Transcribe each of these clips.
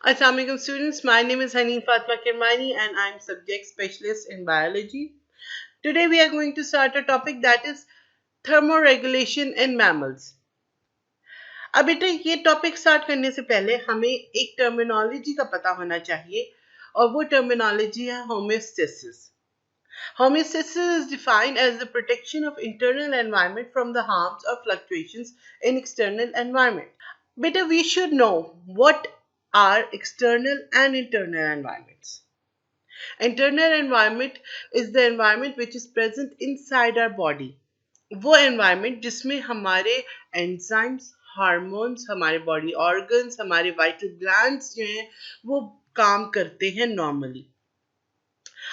Assalamualaikum students, my name is Haneen Fatma Kirmani and I am subject specialist in biology. Today we are going to start a topic that is thermoregulation in mammals. अब बेटा ये topic start करने से पहले हमें एक terminology का पता होना चाहिए और वो टर्मिनोलॉजी है homeostasis. Homeostasis is defined as the protection of internal environment from the harms or fluctuations in external environment. Better we should know what are external and internal environments. Internal environment is the environment which is present inside our body. वो environment जिसमें हमारे enzymes, hormones, हमारे body organs, हमारे vital glands जो हैं वो काम करते हैं normally.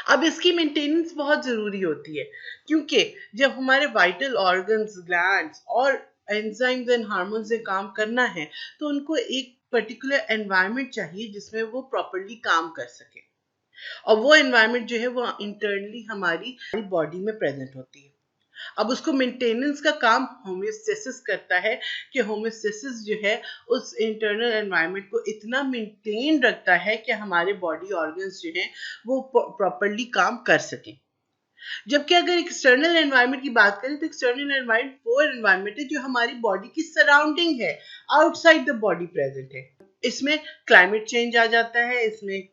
अब इसकी मेंटेनेंस बहुत जरूरी होती है क्योंकि जब हमारे वाइटल ऑर्गन्स, ग्लैंड्स और एंजाइम्स एंड हार्मोन्स से काम करना है तो उनको एक पर्टिकुलर एनवायरनमेंट चाहिए जिसमें वो प्रॉपर्ली काम कर सके और वो एनवायरनमेंट जो है वो इंटरनली हमारी बॉडी में प्रेजेंट होती है. अब उसको मेंटेनेंस का काम होमियोस्टेसिस करता है कि होमियोस्टेसिस जो है उस इंटरनल एनवायरनमेंट को इतना मेंटेन रखता है कि हमारे बॉडी ऑर्गन्स जो हैं वो प्रॉपर्ली काम कर सकें. जबकि अगर एक्सटर्नल एनवायरनमेंट की बात करें तो एक्सटर्नल एनवायरनमेंट वो एनवायरनमेंट है जो हमारी बॉडी की सराउंडिंग है, आउटसाइड द बॉडी प्रेजेंट है. इसमें क्लाइमेट चेंज आ जाता है, इसमें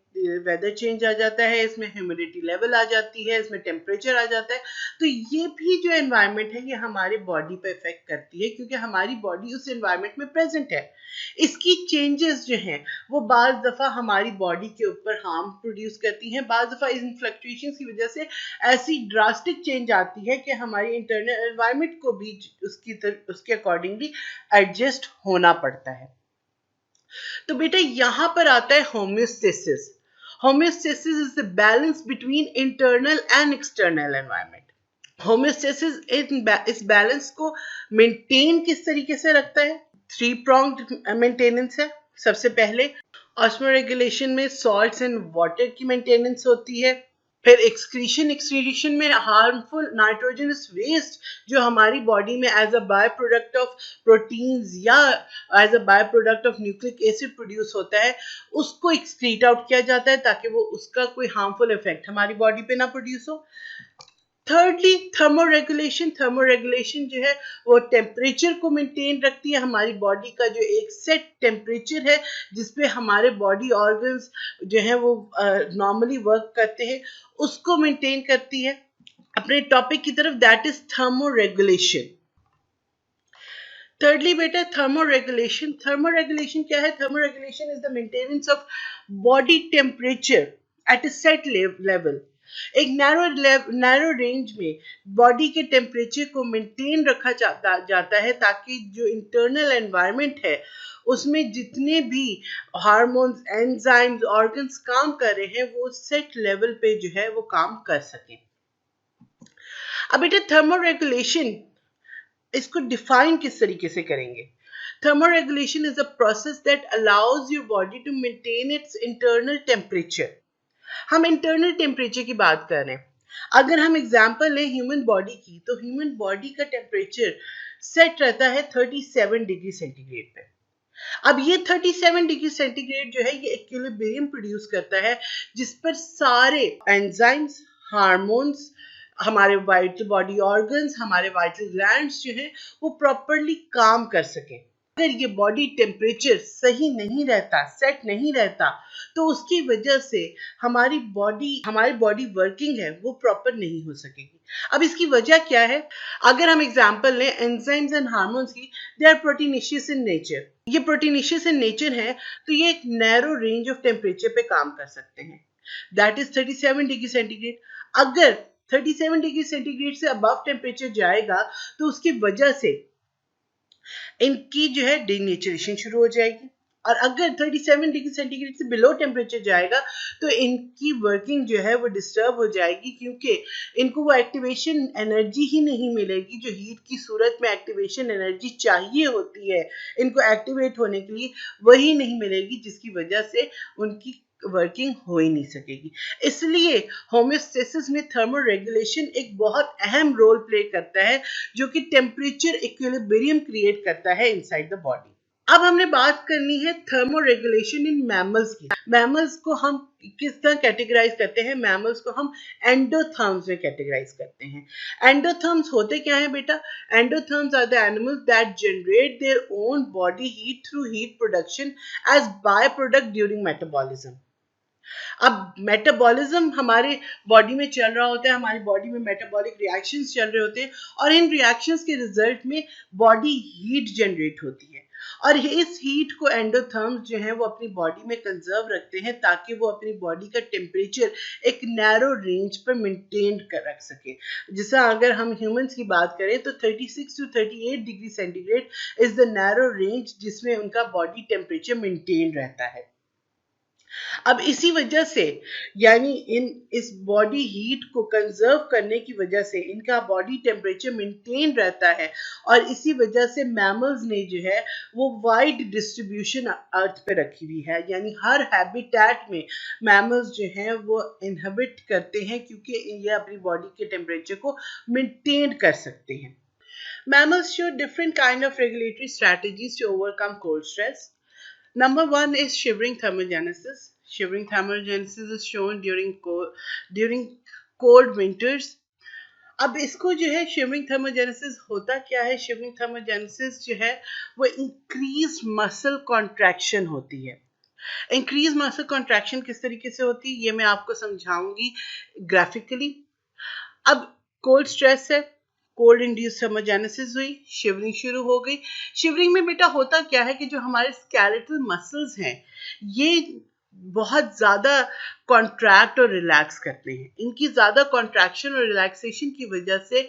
वेदर चेंज आ जाता है, इसमें ह्यूमिडिटी लेवल आ जाती है, इसमें टेम्परेचर आ जाता है. तो ये भी जो एनवायरनमेंट है ये हमारी बॉडी पे इफेक्ट करती है क्योंकि हमारी बॉडी उस एनवायरनमेंट में प्रेजेंट है. इसकी चेंजेस जो हैं वो बाज़ दफ़ा हमारी बॉडी के ऊपर हार्म प्रोड्यूस करती हैं. बाज़ दफ़ा इन फ्लक्चुएशंस की वजह से ऐसी ड्रास्टिक चेंज आती है कि हमारी इंटरनल एनवायरनमेंट को भी उसके अकॉर्डिंगली एडजस्ट होना पड़ता है. तो बेटा यहाँ पर आता है homeostasis. Homeostasis is the balance between internal and external environment. Homeostasis इस बैलेंस को मेंटेन किस तरीके से रखता है? 3-pronged मेंटेनेंस है. सबसे पहले ऑस्मोरेगुलेशन में सॉल्ट्स एंड वाटर की मेंटेनेंस होती है. फिर एक्सक्रीशन में हार्मफुल नाइट्रोजनस वेस्ट जो हमारी बॉडी में as a by product of proteins या as a by product of nucleic acid produce होता है उसको एक्सक्रीट आउट किया जाता है ताकि वो उसका कोई हार्मफुल इफेक्ट हमारी बॉडी पे ना प्रोड्यूस हो. थर्डली थर्मोरेगुलेशन जो है वो टेम्परेचर को मेंटेन रखती है. हमारी बॉडी का जो एक सेट टेम्परेचर है जिसपे हमारे बॉडी ऑर्गन्स जो है वो नॉर्मली वर्क करते हैं उसको मेंटेन करती है. अपने टॉपिक की तरफ, दैट इज थर्मोरेगुलेशन. Thirdly, बेटा thermoregulation क्या है? Thermoregulation is the maintenance of body temperature at a set level. एक नैरो रेंज में बॉडी के टेम्परेचर को मेंटेन रखा जाता है ताकि जो इंटरनल एनवायरनमेंट है उसमें जितने भी हार्मोन्स, एंजाइम्स, ऑर्गन्स काम कर रहे हैं वो सेट लेवल पे जो है वो काम कर सकें. अब बेटा थर्मोरेगुलेशन इसको डिफाइन किस तरीके से करेंगे? Thermoregulation is a process that allows your body to maintain its internal temperature. हम इंटरनल टेम्परेचर की बात कर रहे हैं. अगर हम एग्जांपल लें ह्यूमन बॉडी की तो ह्यूमन बॉडी का टेम्परेचर सेट रहता है 37 डिग्री सेंटीग्रेड पे. अब ये 37 डिग्री सेंटीग्रेड जो है ये इक्विलिब्रियम प्रोड्यूस करता है जिस पर सारे एंजाइम्स, हार्मोन्स, हमारे वाइटल बॉडी ऑर्गन्स, हमारे वाइटल ग्लैंड्स जो हैं वो प्रॉपर्ली काम कर सकें. अगर ये बॉडी टेम्परेचर सही नहीं रहता, सेट नहीं रहता तो उसकी वजह से हमारी बॉडी वर्किंग है वो प्रॉपर नहीं हो सकेगी. अब इसकी वजह क्या है? अगर हम एग्जांपल लें एंजाइम्स एंड हार्मोन्स की, they are proteinaceous in nature. ये प्रोटीनेशियस इन नेचर है तो ये एक नैरो रेंज ऑफ टेम्परेचर पे काम कर सकते हैं. That is 37 degree centigrade. अगर 37 डिग्री सेंटीग्रेड से अबव टेम्परेचर जाएगा तो उसकी वजह से इनकी जो है डिनेचरेशन शुरू हो जाएगी और अगर 37 डिग्री सेंटीग्रेड से बिलो टेम्परेचर जाएगा तो इनकी वर्किंग जो है वो डिस्टर्ब हो जाएगी क्योंकि इनको वो एक्टिवेशन एनर्जी ही नहीं मिलेगी जो हीट की सूरत में एक्टिवेशन एनर्जी चाहिए होती है इनको एक्टिवेट होने के लिए, वही नहीं मिलेगी जिसकी वजह से उनकी वर्किंग हो ही नहीं सकेगी. इसलिए होमियोस्टेसिस में थर्मोरेगुलेशन एक बहुत अहम रोल प्ले करता है जो कि टेम्परेचर इक्विलिब्रियम क्रिएट करता है इनसाइड द बॉडी. अब हमने बात करनी है थर्मोरेगुलेशन इन मैमल्स की। मैमल्स को हम किस तरह कैटेगराइज करते हैं? मैमल्स को हम एंडोथर्म्स में कैटेगराइज करते हैं। एंडोथर्म्स होते क्या है बेटा? Endotherms are the animals that generate their own body heat through heat production as byproduct during metabolism. अब मेटाबॉलिज्म हमारे बॉडी में चल रहा होता है, हमारी बॉडी में मेटाबॉलिक रिएक्शंस चल रहे होते हैं और इन रिएक्शंस के रिजल्ट में बॉडी हीट जनरेट होती है और इस हीट को एंडोथर्म्स जो है वो अपनी बॉडी में कंजर्व रखते हैं ताकि वो अपनी बॉडी का टेम्परेचर एक नैरो रेंज पर मेंटेन कर रख सके। जैसा अगर हम ह्यूमंस की बात करें तो 36 to 38 degree centigrade is the narrow range जिसमें उनका बॉडी टेम्परेचर मेंटेन रहता है। अब इसी वजह से यानी इस बॉडी हीट को कंजर्व करने की वजह से इनका बॉडी टेम्परेचर मेंटेन रहता है और इसी वजह से मैमल्स ने जो है वो वाइड डिस्ट्रीब्यूशन अर्थ पे रखी हुई है, यानी हर हैबिटेट में मैमल्स जो हैं वो इनहेबिट करते हैं क्योंकि ये अपनी बॉडी के टेम्परेचर को मेंटेन कर सकते हैं। Mammals show different kind of regulatory strategies to overcome cold stress. Number one is shivering thermogenesis. Shivering thermogenesis is shown during cold winters. अब इसको जो है शिवरिंग थर्मोजेनेसिस होता क्या है? शिवरिंग थर्मोजेनेसिस जो है वो इंक्रीज मसल कॉन्ट्रैक्शन होती है। इंक्रीज मसल कॉन्ट्रैक्शन किस तरीके से होती है ये मैं आपको समझाऊंगी ग्राफिकली। अब कोल्ड स्ट्रेस है, कोल्ड इंड्यूस थर्मोजेनेसिस हुई, शिवरिंग शुरू हो गई। शिवरिंग में बेटा होता क्या है कि जो हमारे स्केलेटल मसल्स हैं ये बहुत ज्यादा कॉन्ट्रैक्ट और रिलैक्स करते हैं। इनकी ज्यादा कॉन्ट्रैक्शन और रिलैक्सेशन की वजह से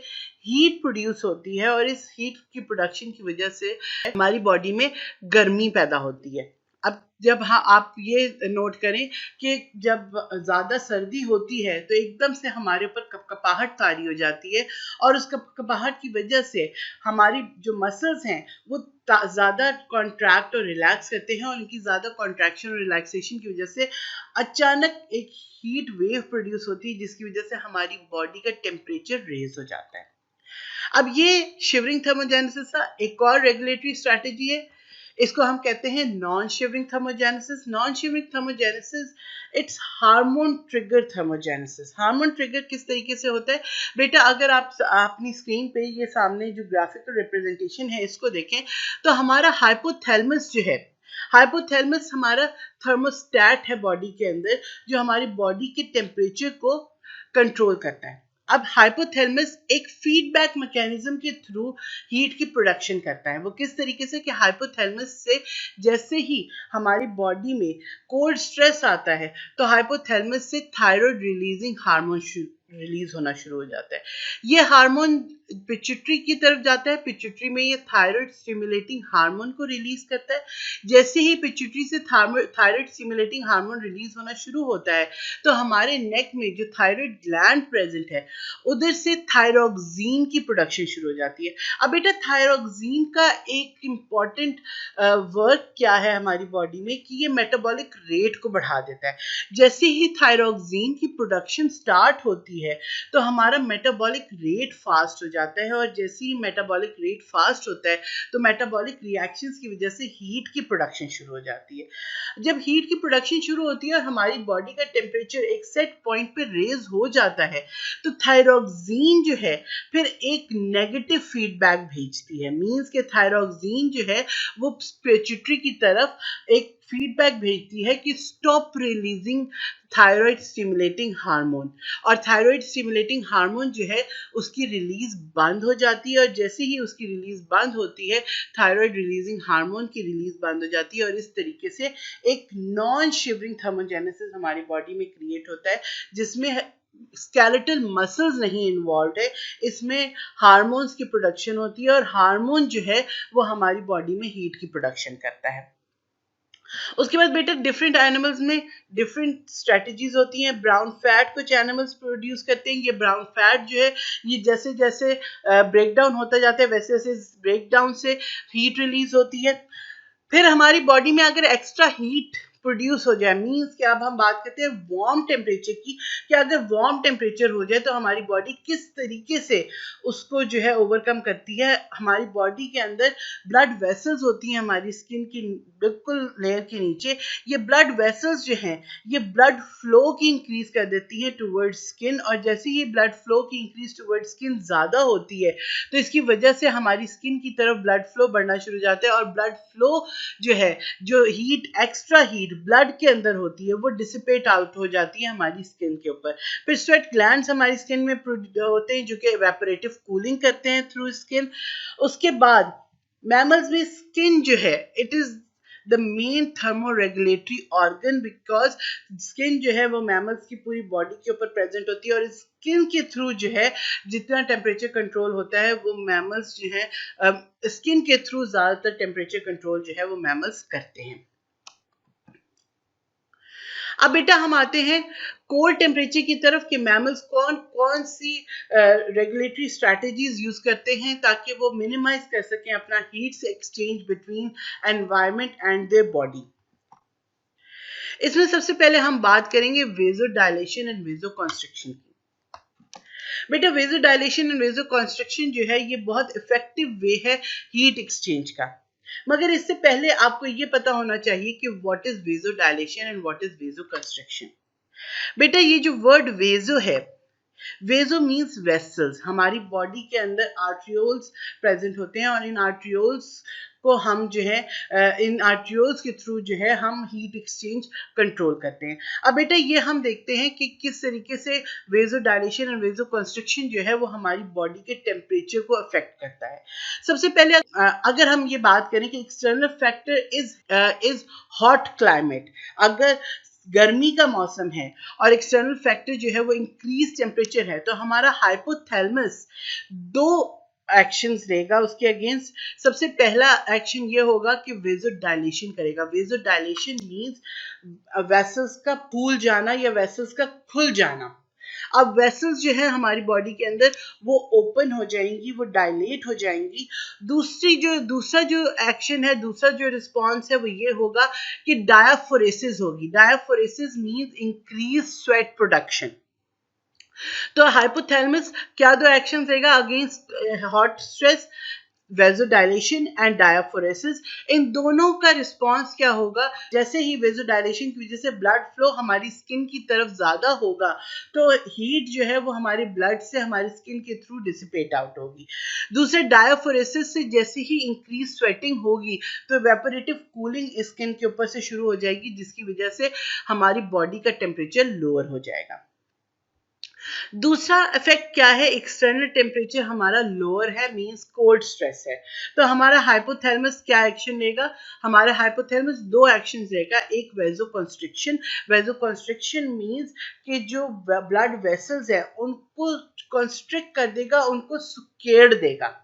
हीट प्रोड्यूस होती है और इस हीट की प्रोडक्शन की वजह से हमारी बॉडी में गर्मी पैदा होती है। अब जब आप ये नोट करें कि जब ज्यादा सर्दी होती है तो एकदम से हमारे ऊपर कपकपाहट तारी हो जाती है और उस कपकपाहट की वजह से हमारी जो मसल्स हैं वो ज्यादा कॉन्ट्रैक्ट और रिलैक्स करते हैं और उनकी ज्यादा कॉन्ट्रैक्शन और रिलैक्सेशन की वजह से अचानक एक हीट वेव प्रोड्यूस होती है जिसकी वजह से हमारी बॉडी का टेम्परेचर रेज हो जाता है। अब ये शिवरिंग थर्मोजेनेसिस का एक और रेगुलेटरी स्ट्रेटेजी है, इसको हम कहते हैं non shivering thermogenesis. Non shivering thermogenesis it's hormone trigger thermogenesis. Hormone trigger किस तरीके से होता है बेटा? अगर आप अपनी स्क्रीन पे ये सामने जो ग्राफिकल रिप्रेजेंटेशन है इसको देखें तो हमारा हाइपोथैलेमस जो है, हाइपोथैलेमस हमारा थर्मोस्टैट है बॉडी के अंदर जो हमारी बॉडी के टेम्परेचर को कंट्रोल करता है। अब हाइपोथैलेमस एक फीडबैक मैकेनिज्म के थ्रू हीट की प्रोडक्शन करता है। वो किस तरीके से कि हाइपोथैलेमस से जैसे ही हमारी बॉडी में कोल्ड स्ट्रेस आता है तो हाइपोथैलेमस से थायराइड रिलीजिंग हार्मोन रिलीज होना शुरू हो जाता है। ये हार्मोन पिट्यूटरी की तरफ जाता है, पिट्यूटरी में ये थायराइड स्टिमुलेटिंग हार्मोन को रिलीज करता है। जैसे ही पिट्यूटरी से थायराइड स्टिमुलेटिंग हार्मोन रिलीज होना शुरू होता है तो हमारे नेक में जो थायराइड ग्लैंड प्रेजेंट है उधर से थायरोक्सिन की प्रोडक्शन शुरू हो जाती है। अब बेटा थायरोक्सिन का एक इम्पॉर्टेंट वर्क क्या है हमारी बॉडी में कि ये मेटाबॉलिक रेट को बढ़ा देता है। जैसे ही थायरोक्सिन की प्रोडक्शन स्टार्ट होती है तो हमारा मेटाबॉलिक रेट फास्ट हो जाता है और जैसे ही मेटाबॉलिक रेट फास्ट होता है तो मेटाबॉलिक रिएक्शंस की वजह से हीट की प्रोडक्शन शुरू हो जाती है। जब हीट की प्रोडक्शन शुरू होती है और हमारी बॉडी का टेम्परेचर एक सेट पॉइंट पे रेज हो जाता है तो थायरोक्सिन जो है फिर एक नेगेटिव फीडबैक भेजती है। मींस के थायरोक्सिन जो है वो पिट्यूटरी की तरफ एक फीडबैक भेजती है कि stop releasing thyroid stimulating hormone, और थायराइड स्टिमुलेटिंग हार्मोन जो है उसकी रिलीज बंद हो जाती है और जैसे ही उसकी रिलीज बंद होती है थायराइड रिलीजिंग हार्मोन की रिलीज बंद हो जाती है और इस तरीके से एक नॉन शिवरिंग थर्मोजेनेसिस हमारी बॉडी में क्रिएट होता है जिसमें स्केलेटल मसल्स नहीं इन्वॉल्व है, इसमें हार्मोन्स की प्रोडक्शन होती है और हार्मोन जो है वो हमारी बॉडी में हीट की प्रोडक्शन करता है। उसके बाद बेटा डिफरेंट एनिमल्स में डिफरेंट स्ट्रेटजीज होती हैं। ब्राउन फैट कुछ एनिमल्स प्रोड्यूस करते हैं। ये ब्राउन फैट जो है ये जैसे जैसे ब्रेक डाउन होता जाता है वैसे वैसे ब्रेक डाउन से हीट रिलीज होती है। फिर हमारी बॉडी में अगर एक्स्ट्रा हीट प्रोड्यूस हो जाए, मीन्स कि अब हम बात करते हैं वार्म टेम्परेचर की, कि अगर वार्म टेम्परेचर हो जाए तो हमारी बॉडी किस तरीके से उसको जो है ओवरकम करती है। हमारी बॉडी के अंदर ब्लड वेसल्स होती हैं हमारी स्किन की बिल्कुल लेयर के नीचे। ये ब्लड वेसल्स जो हैं ये ब्लड फ्लो की इंक्रीज कर देती है टुवर्ड्स स्किन, और जैसे ही ब्लड फ्लो की इंक्रीज टुवर्ड्स स्किन ज़्यादा होती है तो इसकी वजह से हमारी स्किन की तरफ ब्लड फ्लो बढ़ना शुरू हो जाता है, और ब्लड फ्लो जो है, जो हीट, एक्स्ट्रा हीट ब्लड के अंदर होती है वो डिसिपेट आउट हो जाती है हमारी स्किन के ऊपर। फिर स्वेट ग्लैंड्स हमारी स्किन में होते हैं जो कि इवेपोरेटिव कूलिंग करते हैं थ्रू स्किन। उसके बाद मैमल्स में स्किन जो है it is the main thermoregulatory organ, because skin जो है वो मैमल्स की पूरी बॉडी के ऊपर प्रेजेंट होती है, और स्किन के थ्रू जो है जितना टेम्परेचर कंट्रोल होता है वो मैमल्स जो है स्किन के थ्रू ज्यादातर टेम्परेचर कंट्रोल जो है वो मैमल्स करते हैं। अब बेटा हम आते हैं कोल्ड टेम्परेचर की तरफ कि मैमल्स कौन कौन सी रेगुलेटरी स्ट्रैटेजीज यूज करते हैं ताकि वो मिनिमाइज कर सकें अपना heats exchange between environment and their body. इसमें सबसे पहले हम बात करेंगे वेजोडाइलेशन एंड वेजोकंस्ट्रिक्शन की। बेटा वेजोडाइलेशन एंड वेजोकंस्ट्रिक्शन जो है ये बहुत इफेक्टिव वे है हीट एक्सचेंज का, मगर इससे पहले आपको ये पता होना चाहिए कि what is vasodilation and what is वेजोकंस्ट्रिक्शन। बेटा ये जो वर्ड वेजो है, वेजो मीन्स वेसल्स। हमारी बॉडी के अंदर आर्ट्रियोल्स प्रेजेंट होते हैं, और इन आर्ट्रियोल्स को हम जो है इन आर्ट्रियोल्स के थ्रू जो है हम हीट एक्सचेंज कंट्रोल करते हैं। अब बेटा ये हम देखते हैं कि किस तरीके से वेजोडाइलेशन और वेजोकंस्ट्रिक्शन जो है वो हमारी बॉडी के टेम्परेचर को अफेक्ट करता है। सबसे पहले अगर हम ये बात करें कि external factor is hot climate, अगर गर्मी का मौसम है और एक्सटर्नल फैक्टर जो है वो इंक्रीज टेम्परेचर है, तो हमारा हाइपोथैलेमस दो एक्शंस लेगा उसके अगेंस्ट। सबसे पहला एक्शन ये होगा कि वेजोडाइलेशन करेगा। वेजोडाइलेशन मींस वेसल्स का फूल जाना या वेसल्स का खुल जाना। अब वेसल्स जो है हमारी बॉडी के अंदर वो ओपन हो जाएंगी, वो डायलेट हो जाएंगी। दूसरा जो एक्शन है, दूसरा जो रिस्पॉन्स है वो ये होगा कि डायाफोरेसिस होगी। Diaphoresis means increase sweat production. तो हाइपोथैलेमस क्या दो एक्शन देगा against hot stress, vasodilation and diaphoresis. इन दोनों का रिस्पांस क्या होगा, जैसे ही वेजोडाइलेशन की वजह से ब्लड फ्लो हमारी स्किन की तरफ ज्यादा होगा तो हीट जो है वो हमारे ब्लड से हमारी स्किन के थ्रू डिसिपेट आउट होगी। दूसरे डायाफोरेसिस से जैसे ही इंक्रीज स्वेटिंग होगी तो इवेपोरेटिव कूलिंग स्किन के ऊपर से शुरू हो जाएगी, जिसकी वजह से हमारी बॉडी का टेम्परेचर लोअर हो जाएगा। दूसरा इफेक्ट क्या है, एक्सटर्नल टेम्परेचर हमारा लोअर है, मींस कोल्ड स्ट्रेस है। तो हमारा हाइपोथैलेमस क्या एक्शन लेगा, हमारा हाइपोथैलेमस दो एक्शन लेगा। एक वेजोकंस्ट्रिक्शन। वेजोकंस्ट्रिक्शन मींस कि जो ब्लड वेसल्स है उनको कंस्ट्रिक्ट कर देगा, उनको सुकेड़ देगा।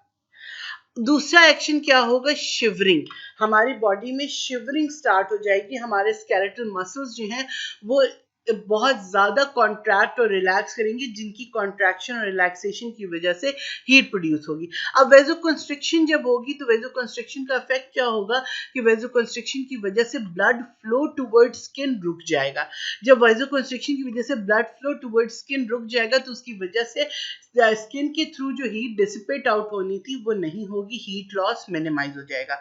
दूसरा एक्शन क्या होगा, शिवरिंग। हमारी बॉडी में शिवरिंग स्टार्ट हो जाएगी, हमारे स्केलेटल मसल्स जो हैं वो बहुत ज्यादा कॉन्ट्रैक्ट और रिलैक्स करेंगे, जिनकी कॉन्ट्रैक्शन और रिलैक्सेशन की वजह से हीट प्रोड्यूस होगी। अब वेजोकंस्ट्रिक्शन जब होगी तो वेजोकंस्ट्रिक्शन का इफेक्ट क्या होगा कि वेजोकंस्ट्रिक्शन की वजह से ब्लड फ्लो टुवर्ड स्किन रुक जाएगा। जब वेजोकंस्ट्रिक्शन की वजह से ब्लड फ्लो टुवर्ड स्किन रुक जाएगा तो उसकी वजह से स्किन के थ्रू जो हीट डिसिपेट आउट होनी थी वो नहीं होगी, हीट लॉस मिनिमाइज हो जाएगा।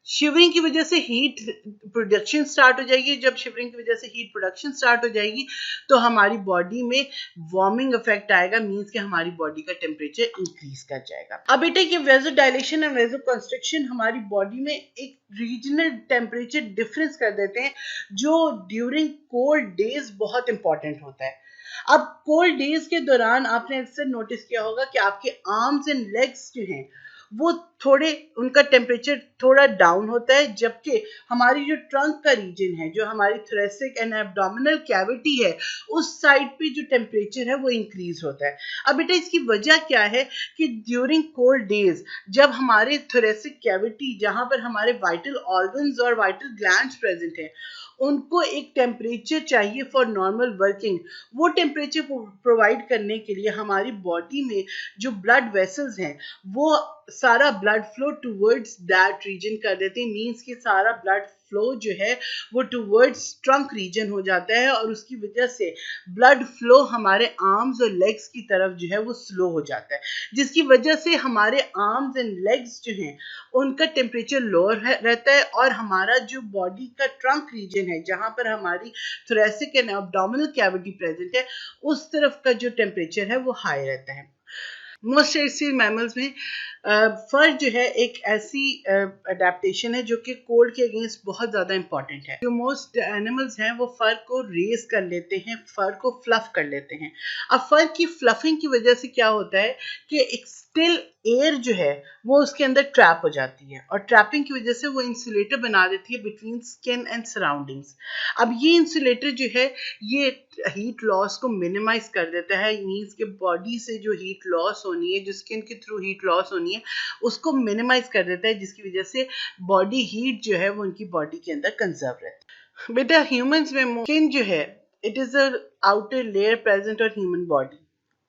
शिवरिंग की वजह से हीट प्रोडक्शन स्टार्ट हो जाएगी। जब शिवरिंग की वजह से हीट प्रोडक्शन स्टार्ट हो जाएगी तो हमारी बॉडी में वार्मिंग इफेक्ट आएगा, मींस कि हमारी बॉडी का टेम्परेचर इंक्रीज कर जाएगा। अब बेटा ये वेजोडाइलेशन और वेजोकंस्ट्रिक्शन हमारी बॉडी में एक रीजनल टेम्परेचर डिफरेंस कर देते हैं जो ड्यूरिंग कोल्ड डेज बहुत इंपॉर्टेंट होता है। अब कोल्ड डेज के दौरान आपने अक्सर नोटिस किया होगा कि आपके आर्म्स एंड लेग्स जो हैं वो थोड़े, उनका टेम्परेचर थोड़ा डाउन होता है, जबकि हमारी जो ट्रंक का रीजन है, जो हमारी थोरेसिक एंड एब्डोमिनल कैविटी है, उस साइड पे जो टेम्परेचर है वो इंक्रीज होता है। अब बेटा इसकी वजह क्या है कि ड्यूरिंग कोल्ड डेज जब हमारे थोरेसिक कैविटी, जहां पर हमारे वाइटल ऑर्गन्स और वाइटल ग्लैंड्स प्रेजेंट हैं, उनको एक टेम्परेचर चाहिए फॉर नॉर्मल वर्किंग। वो टेम्परेचर प्रोवाइड करने के लिए हमारी बॉडी में जो ब्लड वेसल्स हैं वो सारा blood flow towards that region कर देते हैं, मींस कि सारा ब्लड फ्लो जो है वो टूवर्ड्स ट्रंक रीजन हो जाता है और उसकी वजह से ब्लड फ्लो हमारे आर्म्स और लेग्स की तरफ जो है वो स्लो हो जाता है, जिसकी वजह से हमारे आर्म्स एंड लेग्स जो हैं उनका टेम्परेचर लोअर रहता है और हमारा जो बॉडी का ट्रंक रीजन है जहां पर हमारी thoracic and abdominal cavity present है उस तरफ का जो टेम्परेचर है वो हाई रहता है। मोस्ट टेरेस्ट्रियल मैमल्स में फर जो है एक ऐसी अडेप्टेशन है जो कि कोल्ड के अगेंस्ट बहुत ज़्यादा इंपॉर्टेंट है। जो मोस्ट एनिमल्स हैं वो फर को रेज कर लेते हैं, फर को फ्लफ कर लेते हैं। अब फर की फ्लफिंग की वजह से क्या होता है कि एक स्टिल एयर जो है वो उसके अंदर ट्रैप हो जाती है और ट्रैपिंग की वजह से वो इंसुलेटर बना देती है बिटवीन स्किन एंड सराउंडिंग्स। अब ये इंसुलेटर जो है ये हीट लॉस को मिनिमाइज कर देता है, मींस के बॉडी से जो हीट लॉस होनी है, जो स्किन के थ्रू हीट लॉस होनी है उसको मिनिमाइज कर देता है, जिसकी वजह से बॉडी हीट जो है वो उनकी बॉडी के अंदर कंजर्व रहता है। बेटा ह्यूमंस में स्किन जो है it is a outer layer present on human body.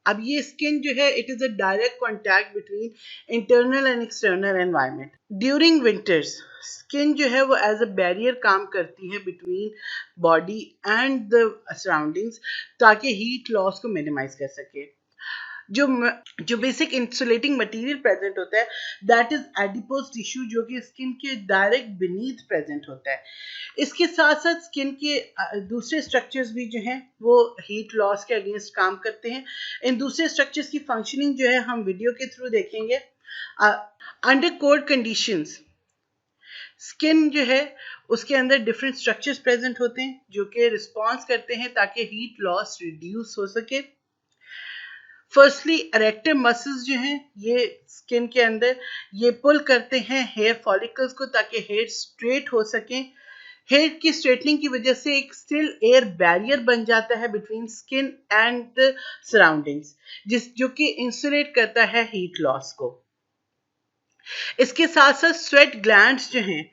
अब ये स्किन जो है it is a direct contact between internal and external environment. During winters skin जो है वो एज अ बैरियर काम करती है between body and the surroundings ताकि हीट लॉस को मिनिमाइज कर सके। जो बेसिक इंसुलेटिंग मटेरियल प्रेजेंट होता है दैट इज एडिपोज टिश्यू जो कि स्किन के डायरेक्ट बीनीथ प्रेजेंट होता है। इसके साथ साथ स्किन के दूसरे स्ट्रक्चर्स भी जो हैं वो हीट लॉस के अगेंस्ट काम करते हैं। इन दूसरे स्ट्रक्चर्स की फंक्शनिंग जो है हम वीडियो के थ्रू देखेंगे। अंडर कोल्ड कंडीशंस स्किन जो है उसके अंदर डिफरेंट स्ट्रक्चर्स प्रेजेंट होते हैं जो कि रिस्पॉन्स करते हैं ताकि हीट लॉस रिड्यूस हो सके। फर्स्टली इरेक्टर मसल्स जो हैं ये स्किन के अंदर ये पुल करते हैं हेयर फॉलिकल्स को ताकि हेयर स्ट्रेट हो सके। हेयर की स्ट्रेटनिंग की वजह से एक स्टिल एयर बैरियर बन जाता है between skin and the surroundings जो कि इंसुलेट करता है हीट लॉस को। इसके साथ साथ स्वेट ग्लैंड्स जो हैं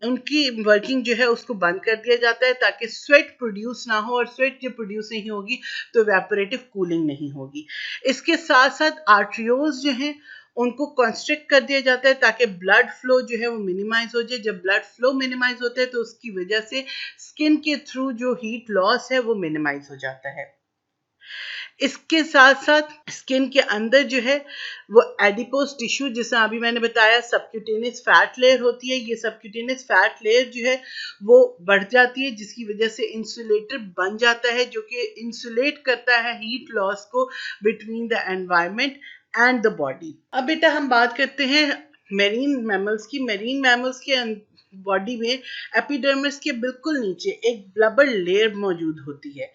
उनकी वर्किंग जो है उसको बंद कर दिया जाता है ताकि स्वेट प्रोड्यूस ना हो और स्वेट जब प्रोड्यूस नहीं होगी तो इवेपोरेटिव कूलिंग नहीं होगी। इसके साथ साथ आर्ट्रियोल्स जो हैं उनको कंस्ट्रिक्ट कर दिया जाता है ताकि ब्लड फ्लो जो है वो मिनिमाइज हो जाए। जब ब्लड फ्लो मिनिमाइज होता है तो उसकी वजह से स्किन के थ्रू जो हीट लॉस है वो मिनिमाइज हो जाता है। इसके साथ साथ स्किन के अंदर जो है वो एडिपोज टिश्यू जिसे अभी मैंने बताया सबक्यूटेनियस फैट लेयर होती है, ये सबक्यूटेनियस फैट लेयर जो है वो बढ़ जाती है जिसकी वजह से इंसुलेटर बन जाता है जो कि इंसुलेट करता है हीट लॉस को between the environment and the body. अब बेटा हम बात करते हैं मेरीन मैमल्स की। मेरीन मैमल्स के बॉडी में एपिडर्मिस के बिल्कुल नीचे एक ब्लबर लेयर मौजूद होती है।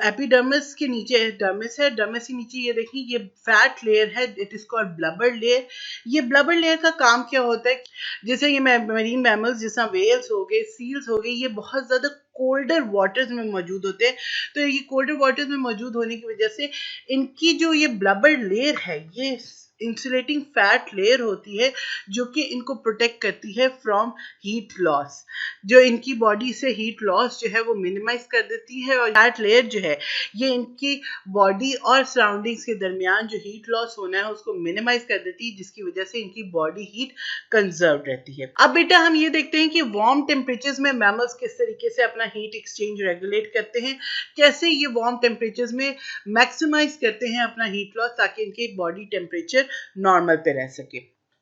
एपिडर्मिस के नीचे डर्मिस है, डर्मिस के नीचे ये देखिए ये फैट लेयर है, it is called blubber layer. ये ब्लबर लेयर का काम क्या होता है, जैसे ये मरीन मैमल्स जैसा वेल्स हो गए, सील्स हो गए, ये बहुत ज्यादा कोल्डर वाटर्स में मौजूद होते हैं। तो ये कोल्डर वाटर्स में मौजूद होने की वजह से इनकी जो ये ब्लबर लेयर है ये इंसुलेटिंग फैट लेयर होती है जो कि इनको प्रोटेक्ट करती है फ्रॉम हीट लॉस, जो इनकी बॉडी से हीट लॉस जो है वो मिनिमाइज कर देती है। और फैट लेयर जो है ये इनकी बॉडी और सराउंडिंग्स के दरमियान जो हीट लॉस होना है उसको मिनिमाइज कर देती है जिसकी वजह से इनकी बॉडी हीट कंजर्व रहती है। अब बेटा हम ये देखते हैं कि वार्म टेम्परेचर्स में मैमल्स किस तरीके से अपना हीट एक्सचेंज रेगुलेट करते हैं, कैसे ये वार्म टेम्परेचर्स में मैक्सिमाइज करते हैं अपना हीट लॉस ताकि इनकी बॉडी टेम्परेचर नॉर्मल पे रह सके।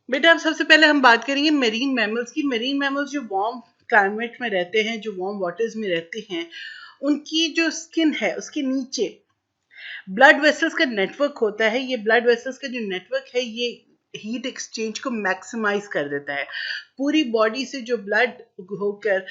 बेटा अब सबसे पहले हम बात करेंगे मेरीन मैमल्स की। मेरीन मैमल्स जो वार्म क्लाइमेट में रहते हैं, जो वार्म वाटर्स में रहते हैं, उनकी जो स्किन है उसके नीचे ब्लड वेसल्स का नेटवर्क होता है। ये ब्लड वेसल्स का जो नेटवर्क है ये हीट एक्सचेंज को मैक्सिमाइज कर देता है। पूरी बॉडी से जो ब्लड होकर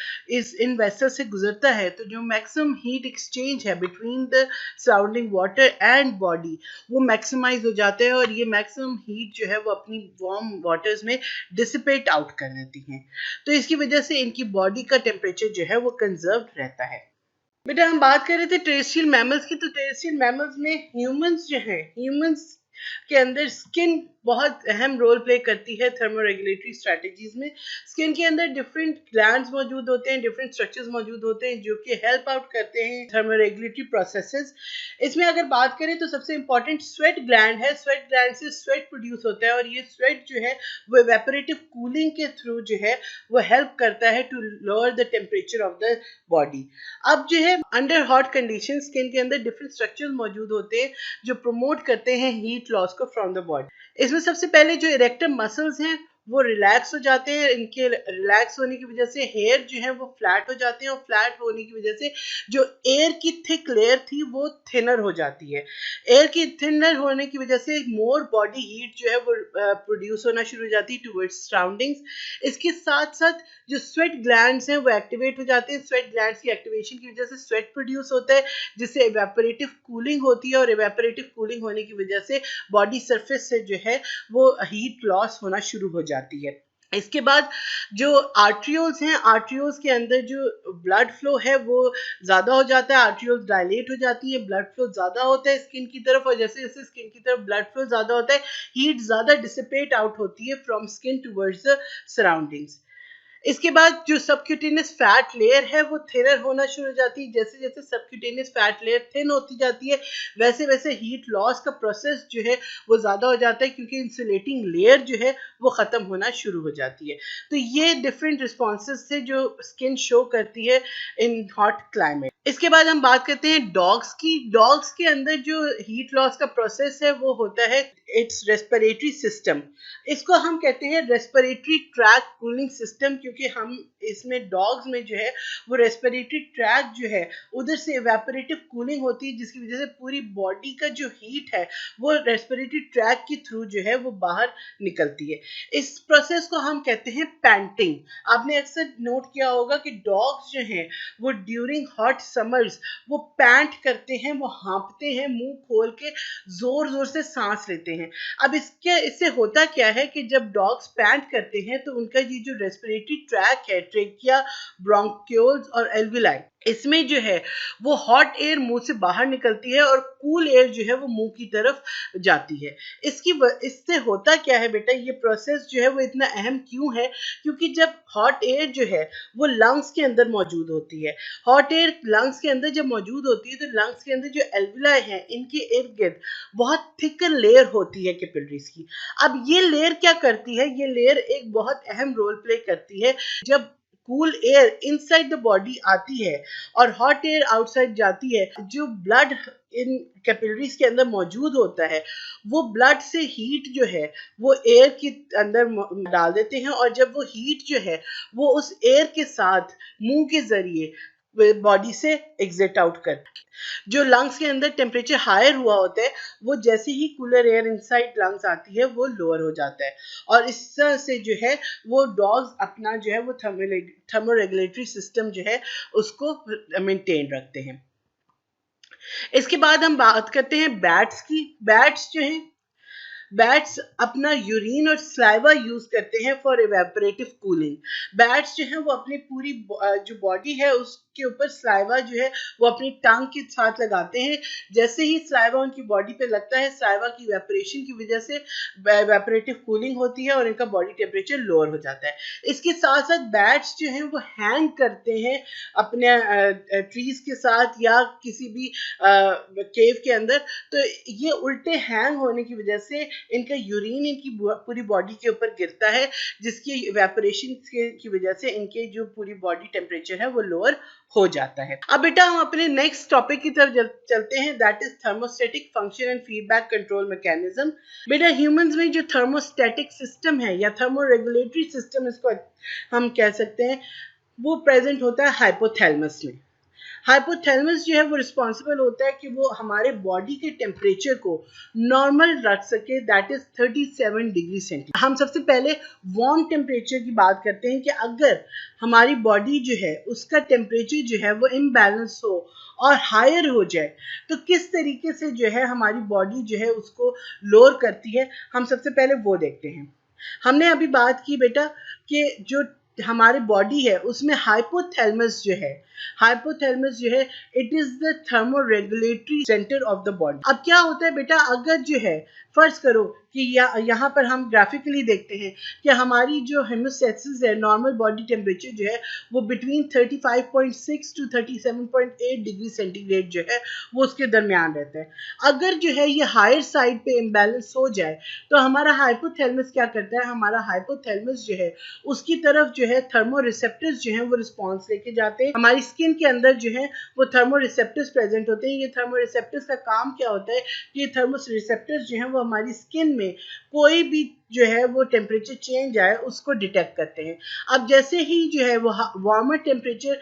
इन वेसल से गुजरता है तो जो मैक्सिमम हीट एक्सचेंज है between the surrounding water and body वो मैक्सिमाइज हो जाता है और ये मैक्सिमम हीट जो है वो अपनी वार्म वाटर्स में डिसिपेट आउट कर देती हैं। तो इसकी वजह से इनकी बॉडी का टेम्परेचर जो है वो कंजर्व रहता है। बेटा हम बात कर रहे थे टेरेस्ट्रियल मैमल्स की, तो टेरेस्ट्रियल मैमल्स में ह्यूमंस जो है, ह्यूमंस के अंदर स्किन बहुत अहम रोल प्ले करती है थर्मोरेगुलेटरी स्ट्रेटजीज में। स्किन के अंदर डिफरेंट ग्लैंड्स मौजूद होते हैं, डिफरेंट स्ट्रक्चर्स मौजूद होते हैं जो कि हेल्प आउट करते हैं थर्मोरेगुलेटरी प्रोसेसेस। इसमें अगर बात करें तो सबसे इंपॉर्टेंट स्वेट ग्लैंड है। स्वेट ग्लैंड से स्वेट प्रोड्यूस होता है और ये स्वेट जो है वो इवेपोरेटिव कूलिंग के थ्रू जो है वो हेल्प करता है to lower the temperature of the body. अब जो है अंडर हॉट कंडीशन स्किन के अंदर डिफरेंट स्ट्रक्चर्स मौजूद होते हैं जो प्रमोट करते हैं हीट लॉस को फ्रॉम द बॉडी। इसमें सबसे पहले जो इरेक्टर मसल्स हैं वो रिलैक्स हो जाते हैं। इनके रिलैक्स होने की वजह से हेयर जो है वो फ्लैट हो जाते हैं और फ्लैट होने की वजह से जो एयर की थिक लेयर थी वो थिनर हो जाती है। एयर की थिनर होने की वजह से मोर बॉडी हीट जो है वो प्रोड्यूस होना शुरू हो जाती है टुवर्ड्स सराउंडिंग्स। इसके साथ साथ जो स्वेट ग्लैंड्स हैं वो एक्टिवेट हो जाते हैं। स्वेट ग्लैंड्स की एक्टिवेशन की वजह से स्वेट प्रोड्यूस होता है जिससे इवेपोरेटिव कूलिंग होती है और इवेपोरेटिव कूलिंग होने की वजह से बॉडी सरफेस से जो है वो हीट लॉस होना शुरू हो जाती है। इसके बाद जो आर्ट्रियोल्स हैं, आर्ट्रियोल्स के अंदर जो ब्लड फ्लो है वो ज़्यादा हो जाता है, आर्ट्रियोल्स डायलेट हो जाती है, ब्लड फ्लो ज़्यादा होता है स्किन की तरफ और जैसे जैसे स्किन की तरफ ब्लड फ्लो ज़्यादा होता है हीट ज़्यादा डिसिपेट आउट होती है from skin towards the surroundings. इसके बाद जो सबक्यूटेनियस फैट लेयर है वो थिनर होना शुरू हो जाती है। जैसे जैसे सबक्यूटेनियस फैट लेयर थिन होती जाती है वैसे वैसे हीट लॉस का प्रोसेस जो है वो ज़्यादा हो जाता है क्योंकि इंसुलेटिंग लेयर जो है वो ख़त्म होना शुरू हो जाती है। तो ये डिफरेंट रिस्पॉन्सेज से जो स्किन शो करती है इन हॉट क्लाइमेट। इसके बाद हम बात करते हैं डॉग्स की। डॉग्स के अंदर जो हीट लॉस का प्रोसेस है वो होता है इट्स रेस्पिरेटरी सिस्टम। इसको हम कहते हैं रेस्पिरेटरी ट्रैक कूलिंग सिस्टम क्योंकि हम इसमें डॉग्स में जो है वो रेस्पिरेटरी ट्रैक जो है उधर से इवेपोरेटिव कूलिंग होती है जिसकी वजह से पूरी बॉडी का जो हीट है वो रेस्पिरेटरी ट्रैक के थ्रू जो है वो बाहर निकलती है। इस प्रोसेस को हम कहते हैं पैंटिंग। आपने अक्सर नोट किया होगा कि डॉग्स जो हैं वो ड्यूरिंग हॉट समर्स वो पैंट करते हैं, वो हाँपते हैं, मुंह खोल के जोर जोर से सांस लेते हैं। अब इससे होता क्या है कि जब डॉग्स पैंट करते हैं तो उनका ये जो रेस्पिरेटरी ट्रैक है, ट्रेकिया, ब्रोंक्यूल्स और एल्विलाई, इसमें जो है वो हॉट एयर मुंह से बाहर निकलती है और कूल एयर जो है वो मुंह की तरफ जाती है। इससे होता क्या है बेटा, ये प्रोसेस जो है वो इतना अहम क्यों है? क्योंकि जब हॉट एयर जो है वो लंग्स के अंदर मौजूद होती है, हॉट एयर लंग्स के अंदर जब मौजूद होती है तो लंग्स के अंदर जो एल्विलाई है इनके इर्द गिर्द बहुत थिकन लेयर होती है कैपिलरीज की। अब ये लेयर क्या करती है? ये लेयर एक बहुत अहम रोल प्ले करती है। जब cool air inside the body आती है और हॉट एयर आउटसाइड जाती है, जो ब्लड इन कैपिलरीज के अंदर मौजूद होता है वो ब्लड से हीट जो है वो एयर के अंदर डाल देते हैं और जब वो हीट जो है वो उस एयर के साथ मुंह के जरिए बॉडी से एग्जिट आउट कर, जो लंग्स के अंदर टेम्परेचर हायर हुआ होता है वो जैसे ही कूलर एयर इनसाइड लंग्स आती है वो लोअर हो जाता है और इस तरह से जो है वो डॉग्स अपना जो है वो थर्मोरेगुलेटरी सिस्टम जो है उसको मेंटेन रखते हैं। इसके बाद हम बात करते हैं बैट्स की। बैट्स जो है, बैट्स अपना यूरिन और स्लाइवा यूज करते हैं फॉर इवेपोरेटिव कूलिंग। बैट्स जो है वो अपनी पूरी जो बॉडी है उसके ऊपर स्लाइवा जो है वो अपनी टंग के साथ लगाते हैं। जैसे ही स्लाइवा उनकी बॉडी पे लगता है, स्लाइवा की इवेपोरेशन की वजह से इवेपोरेटिव कूलिंग होती है और इनका बॉडी टेम्परेचर लोअर हो जाता है। इसके साथ साथ बैट्स जो है वो हैंग करते हैं अपने ट्रीज के साथ या किसी भी केव के अंदर। तो ये उल्टे हैंग होने की वजह से इनका यूरिन इनकी पूरी बॉडी के ऊपर गिरता है जिसकी इवेपोरेशन की वजह से इनके जो पूरी बॉडी टेम्परेचर है वो लोअर हो जाता है। अब बेटा हम अपने नेक्स्ट टॉपिक की तरफ चलते हैं, that is thermostatic function and feedback control mechanism. बेटा ह्यूमंस में जो थर्मोस्टेटिक सिस्टम है या थर्मोरेगुलेटरी सिस्टम इसको हम कह सकते हैं, वो प्रेजेंट होता है हाइपोथैलेमस में। हाइपोथैलेमस जो है वो रिस्पॉन्सिबल होता है कि वो हमारे बॉडी के टेम्परेचर को नॉर्मल रख सके, दैट इज 37 डिग्री सेंटीग्रेड। हम सबसे पहले वार्म टेम्परेचर की बात करते हैं कि अगर हमारी बॉडी जो है उसका टेम्परेचर जो है वो इम्बैलेंस हो और हायर हो जाए तो किस तरीके से जो है हमारी बॉडी जो है उसको लोअर करती है, हम सबसे पहले वो देखते हैं। हमने अभी बात की बेटा कि जो हमारी बॉडी है उसमें हाइपोथैलेमस जो है, हाइपोथैलेमस जो है it is the thermoregulatory centre of the body. अब क्या होता है बेटा, अगर जो है फर्ज करो कि यहाँ पर हम ग्राफिकली देखते हैं कि हमारी जो हेमोस्टैसिस है, नॉर्मल बॉडी टेम्परेचर जो है वो बिटवीन 35.6 टू 37.8 डिग्री सेंटीग्रेड जो है वो उसके दरमियान रहता है। अगर जो है ये हायर साइड पे इम्बैलेंस हो जाए तो हमारा हाइपोथैलेमस क्या करता है, हमारा हाइपोथैलेमस जो है उसकी तरफ जो है थर्मो रिसेप्टर्स जो है वो रिस्पॉन्स लेके जाते हैं। हमारी स्किन के अंदर जो है वो थर्मो रिसेप्टर्स प्रेजेंट होते हैं। ये थर्मो रिसेप्टर्स का काम क्या होता है कि ये थर्मो रिसेप्टर्स जो है वो हमारी स्किन में कोई भी जो है वो टेम्परेचर चेंज आए उसको डिटेक्ट करते हैं। अब जैसे ही जो है वो वार्मर टेम्परेचर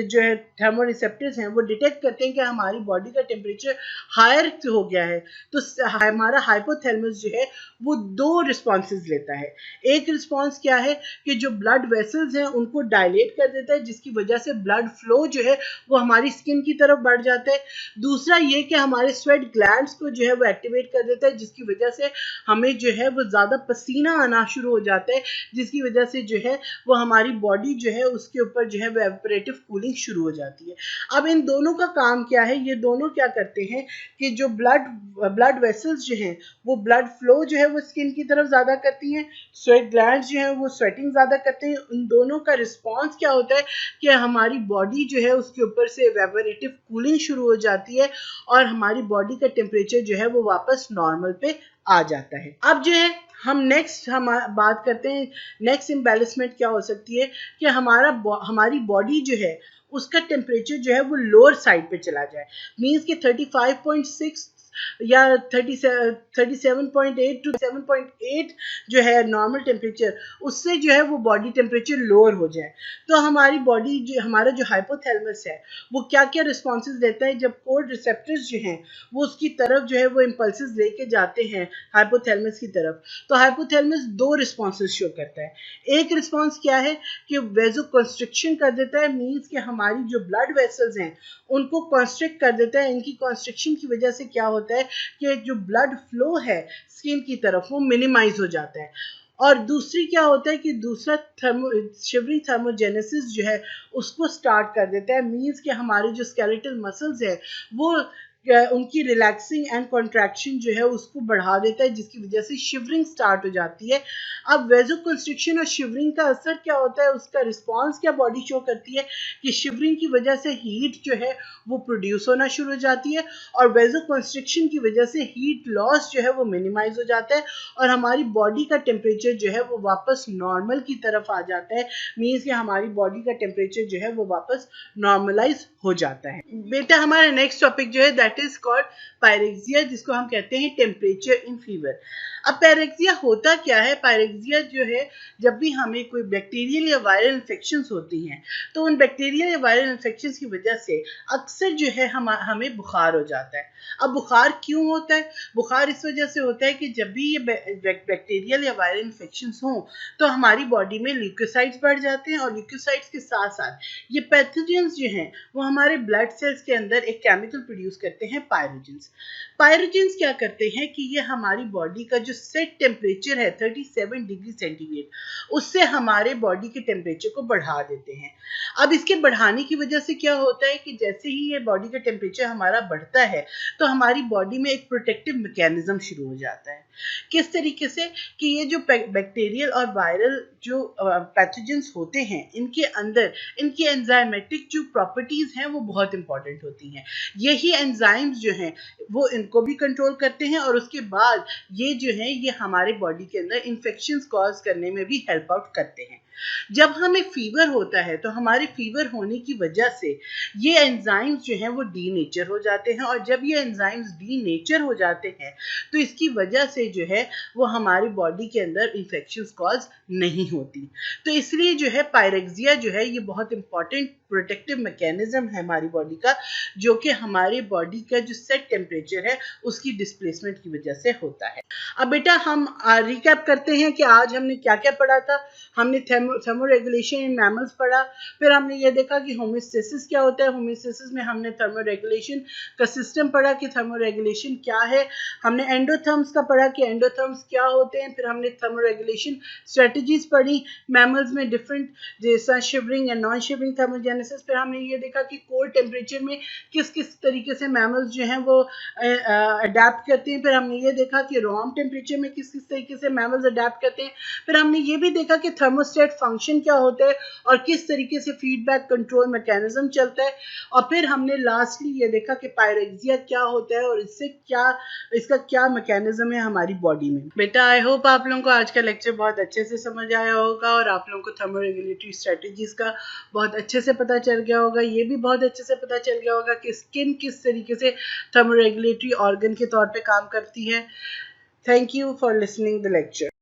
जो है थर्मो रिसेप्टर्स हैं वो डिटेक्ट करते हैं कि हमारी बॉडी का टेम्परेचर हायर हो गया है, तो हमारा हाइपोथैलेमस जो है वो दो रिस्पॉन्सेज लेता है। एक रिस्पॉन्स क्या है कि जो ब्लड वेसल्स हैं उनको डायलेट कर देता है, जिसकी वजह से ब्लड फ्लो जो है वो हमारी स्किन की तरफ बढ़ जाता है। दूसरा ये कि हमारे स्वेट ग्लैंड्स को जो है वो एक्टिवेट कर देता है, जिसकी वजह से हमें जो है वो ज़्यादा पसीना आना शुरू हो जाता है, जिसकी वजह से जो है वो हमारी बॉडी जो है उसके ऊपर जो है वो एवापोरेटिव कूलिंग शुरू हो जाती है। अब इन दोनों का काम क्या है, ये दोनों क्या करते हैं कि जो ब्लड वेसल्स जो हैं वो ब्लड फ्लो जो है वो स्किन की तरफ ज़्यादा करती हैं, स्वेट ग्लैंड्स जो है वो स्वेटिंग ज़्यादा करते हैं। उन दोनों का रिस्पॉन्स क्या होता है कि हमारी बॉडी जो है उसके ऊपर से एवापोरेटिव कूलिंग शुरू हो जाती है और हमारी बॉडी का टेम्परेचर जो है वो वापस नॉर्मल पे आ जाता है। अब जो है हम बात करते हैं नेक्स्ट इम्बैलेंसमेंट क्या हो सकती है कि हमारी बॉडी जो है उसका टेम्परेचर जो है वो लोअर साइड पे चला जाए, मींस कि 35.6 या 37.8 टू 7.8 जो है नॉर्मल टेम्परेचर, उससे जो है वो बॉडी टेम्परेचर लोअर हो जाए। तो हमारी बॉडी जो हमारा जो हाइपोथैलेमस है वो क्या क्या रिस्पॉन्सेज देता है, जब कोल्ड रिसेप्टर्स जो हैं वो उसकी तरफ जो है वो इम्पल्सेस लेके जाते हैं हाइपोथैलेमस की तरफ, तो हाइपोथैलेमस दो रिस्पॉन्सेज शो करता है। एक रिस्पॉन्स क्या है कि वेजो कंस्ट्रिक्शन कर देता है, मीन्स कि हमारी जो ब्लड वेसल्स हैं उनको कंस्ट्रिक्ट कर देता है। इनकी कंस्ट्रिक्शन की वजह से क्या होता है कि जो ब्लड फ्लो है स्किन की तरफ वो मिनिमाइज हो जाता है। और दूसरी क्या होता है कि दूसरा शिवरिंग थर्मोजेनेसिस जो है उसको स्टार्ट कर देता है, मींस कि हमारे जो स्केलेटल मसल्स है वो उनकी रिलैक्सिंग एंड कॉन्ट्रैक्शन जो है उसको बढ़ा देता है, जिसकी वजह से शिवरिंग स्टार्ट हो जाती है। अब वेजो कंस्ट्रिक्शन और शिवरिंग का असर क्या होता है, उसका रिस्पॉन्स क्या बॉडी शो करती है कि शिवरिंग की वजह से हीट जो है वो प्रोड्यूस होना शुरू हो जाती है और वेजो कंस्ट्रिक्शन की वजह से हीट लॉस जो है वो मिनिमाइज हो जाता है और हमारी बॉडी का टेम्परेचर जो है वो वापस नॉर्मल की तरफ आ जाता है, मीन्स कि हमारी बॉडी का टेम्परेचर जो है वो वापस नॉर्मलाइज हो जाता है। बेटा हमारा नेक्स्ट टॉपिक जो है दैट इज कॉल्ड पायरेक्सिया, जिसको हम कहते हैं टेम्परेचर इन फीवर। अब पायरेक्सिया होता क्या है, पायरेक्सिया जो है जब भी हमें कोई बैक्टीरियल या वायरल इन्फेक्शंस होती हैं तो उन बैक्टीरियल या वायरल इन्फेक्शंस की वजह से अक्सर जो है हमें बुखार हो जाता है। अब बुखार क्यों होता है, बुखार इस वजह से होता है कि जब भी ये बैक्टीरियल या वायरल इन्फेक्शंस हों तो हमारी बॉडी में ल्यूकोसाइट्स बढ़ जाते हैं और ल्यूकोसाइट्स के साथ साथ ये पैथोजेंस जो हैं वो हमारे ब्लड सेल्स के अंदर एक केमिकल प्रोड्यूस करते हैं पायरोजेंस। पायरोजेंस क्या करते हैं कि ये हमारी बॉडी का जो सेट टेम्परेचर है 37 डिग्री सेंटीग्रेड उससे हमारे बॉडी के टेम्परेचर को बढ़ा देते हैं। अब इसके बढ़ाने की वजह से क्या होता है कि जैसे ही ये बॉडी का टेम्परेचर हमारा बढ़ता है तो हमारी बॉडी में एक प्रोटेक्टिव मैकेनिज्म शुरू हो जाता है। किस तरीके से कि ये जो बैक्टीरियल और वायरल जो पैथोजेंस होते हैं इनके अंदर इनकी एंजाइमेटिक जो प्रॉपर्टीज हैं वो बहुत इंपॉर्टेंट होती हैं। यही एंजाइम्स जो हैं वो इनको भी कंट्रोल करते हैं और उसके बाद ये जो है ये हमारे बॉडी के अंदर इन्फेक्शंस कॉज करने में भी हेल्प आउट करते हैं। जब हमें फीवर होता है तो हमारे फीवर होने की वजह से ये एंजाइम्स जो हैं वो डीनेचर हो जाते हैं और जब ये एंजाइम्स डीनेचर हो जाते हैं तो इसकी वजह से जो है वो हमारी बॉडी के अंदर इन्फेक्शंस कॉज नहीं होती। तो इसलिए जो है पायरेक्सिया जो है ये बहुत इंपॉर्टेंट प्रोटेक्टिव मैकेनिज्म है हमारी बॉडी का, जो कि हमारी बॉडी का जो सेट टेम्परेचर है उसकी डिस्प्लेसमेंट की वजह से होता है। अब बेटा हम रिकैप करते हैं कि आज हमने क्या क्या पढ़ा था। हमने थर्मोरेगुलेशन इन मैमल्स पढ़ा। फिर हमने ये देखा कि होमियोस्टेसिस क्या होता है। होमियोस्टेसिस में हमने थर्मोरेगुलेशन का सिस्टम पढ़ा कि थर्मोरेगुलेशन क्या है। हमने एंडोथर्म्स का पढ़ा कि एंडोथर्म्स क्या होते हैं। फिर हमने थर्मोरेगुलेशन स्ट्रेटजीज पढ़ी मैमल्स में डिफरेंट, जैसा shivering and non shivering thermogenesis. फिर हमने ये देखा कि कोल्ड टेम्परेचर में किस किस तरीके से मैमल्स जो हैं वो अडेप्ट करते हैं। फिर हमने ये देखा कि वार्म टेम्परेचर में किस किस तरीके से मैमल्स अडेप्ट करते हैं। फिर हमने ये भी देखा कि थर्मोस्टेट फंक्शन क्या होता है और किस तरीके से फीडबैक कंट्रोल मैकेनिज्म चलता है। और फिर हमने लास्टली ये देखा कि पायरेक्सिया क्या होता है और इसका क्या मैकेनिज्म है हमारी बॉडी में। बेटा आई होप आप लोगों को आज का लेक्चर बहुत अच्छे से समझ आया होगा और आप लोगों को थर्मोरेगुलेटरी स्ट्रेटजीज का बहुत अच्छे से पता चल गया होगा। ये भी बहुत अच्छे से पता चल गया होगा कि स्किन किस तरीके से थर्मोरेगुलेटरी ऑर्गन के तौर पे काम करती है। Thank you for listening the lecture.